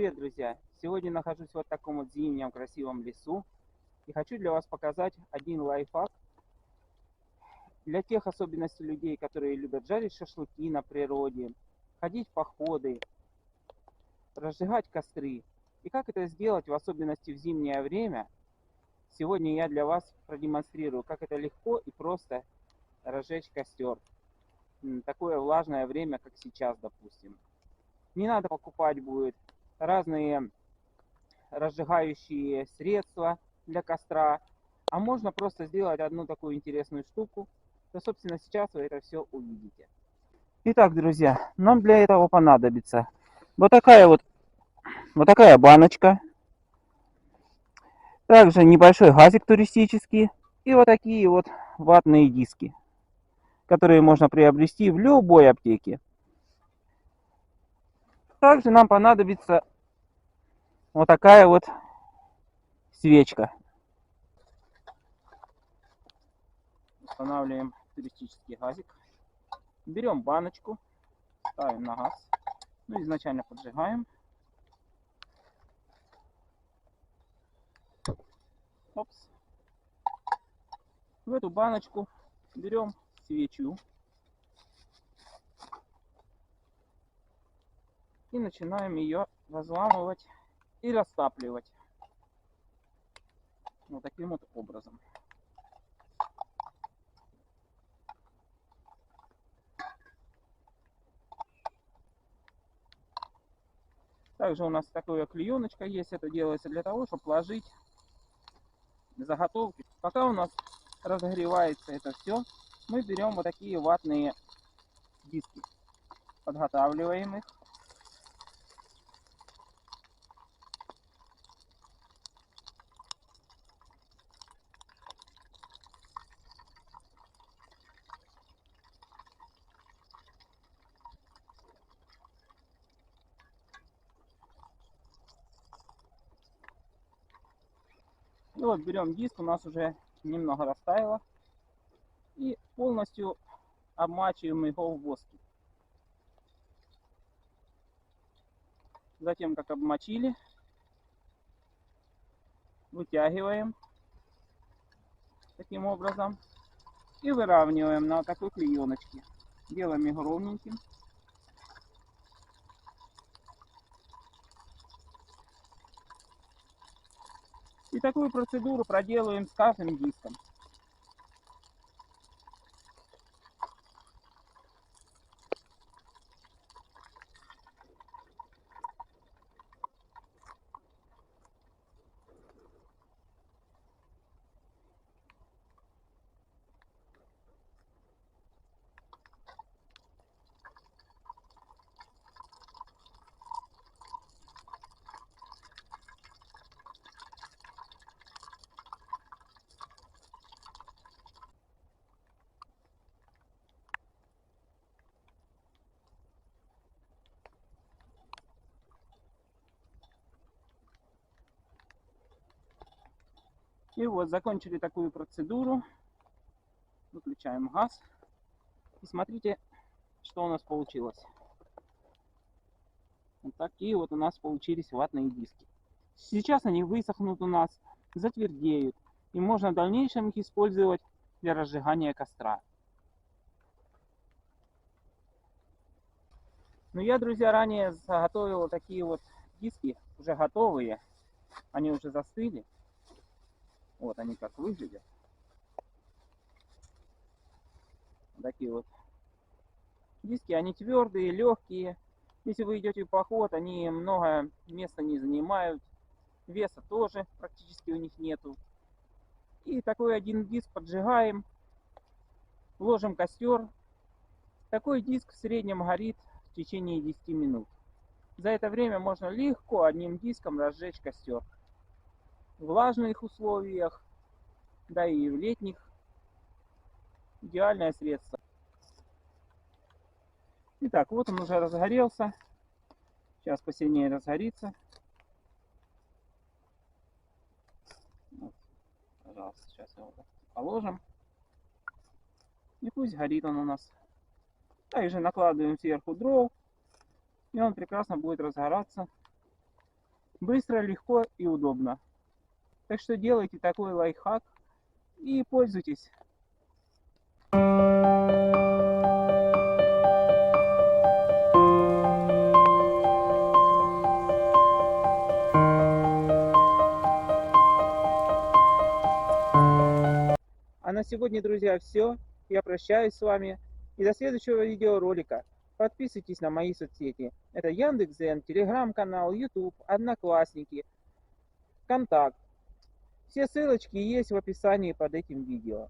Привет, друзья! Сегодня нахожусь вот в таком вот зимнем красивом лесу и хочу для вас показать один лайфхак для тех особенностей людей, которые любят жарить шашлыки на природе, ходить в походы, разжигать костры. И как это сделать, в особенности в зимнее время, сегодня я для вас продемонстрирую, как это легко и просто разжечь костер. Такое влажное время, как сейчас, допустим. Не надо покупать будет разные разжигающие средства для костра, а можно просто сделать одну такую интересную штуку, то, собственно, сейчас вы это все увидите. Итак, друзья, нам для этого понадобится вот такая баночка, также небольшой газик туристический и вот такие вот ватные диски, которые можно приобрести в любой аптеке. Также нам понадобится вот такая вот свечка. Устанавливаем туристический газик. Берем баночку, ставим на газ. Ну, изначально поджигаем. Опс. В эту баночку берем свечу и начинаем ее разламывать и растапливать. Вот таким вот образом. Также у нас такая клееночка есть. Это делается для того, чтобы положить заготовки. Пока у нас разогревается это все, мы берем вот такие ватные диски. Подготавливаем их. И вот берем диск, у нас уже немного растаяло. И полностью обмачиваем его в воске. Затем, как обмочили, вытягиваем таким образом и выравниваем на такой клееночке. Делаем его ровненьким. И такую процедуру проделываем с каждым диском. И вот, закончили такую процедуру. Выключаем газ. И смотрите, что у нас получилось. Вот такие вот у нас получились ватные диски. Сейчас они высохнут у нас, затвердеют. И можно в дальнейшем их использовать для разжигания костра. Но я, друзья, ранее заготовил вот такие вот диски, уже готовые. Они уже застыли. Вот они как выглядят. Такие вот диски, они твердые, легкие. Если вы идете в поход, они много места не занимают. Веса тоже практически у них нету. И такой один диск поджигаем, ложим костер. Такой диск в среднем горит в течение 10 минут. За это время можно легко одним диском разжечь костер. В влажных условиях, да и в летних, идеальное средство. Итак, вот он уже разгорелся. Сейчас посильнее разгорится. Вот, пожалуйста, сейчас его положим. И пусть горит он у нас. Также накладываем сверху дров. И он прекрасно будет разгораться Быстро, легко и удобно. Так что делайте такой лайфхак и пользуйтесь. А на сегодня, друзья, все. Я прощаюсь с вами. И до следующего видеоролика. Подписывайтесь на мои соцсети. Это Яндекс.Дзен, Телеграм-канал, YouTube, Одноклассники, Контакт. Все ссылочки есть в описании под этим видео.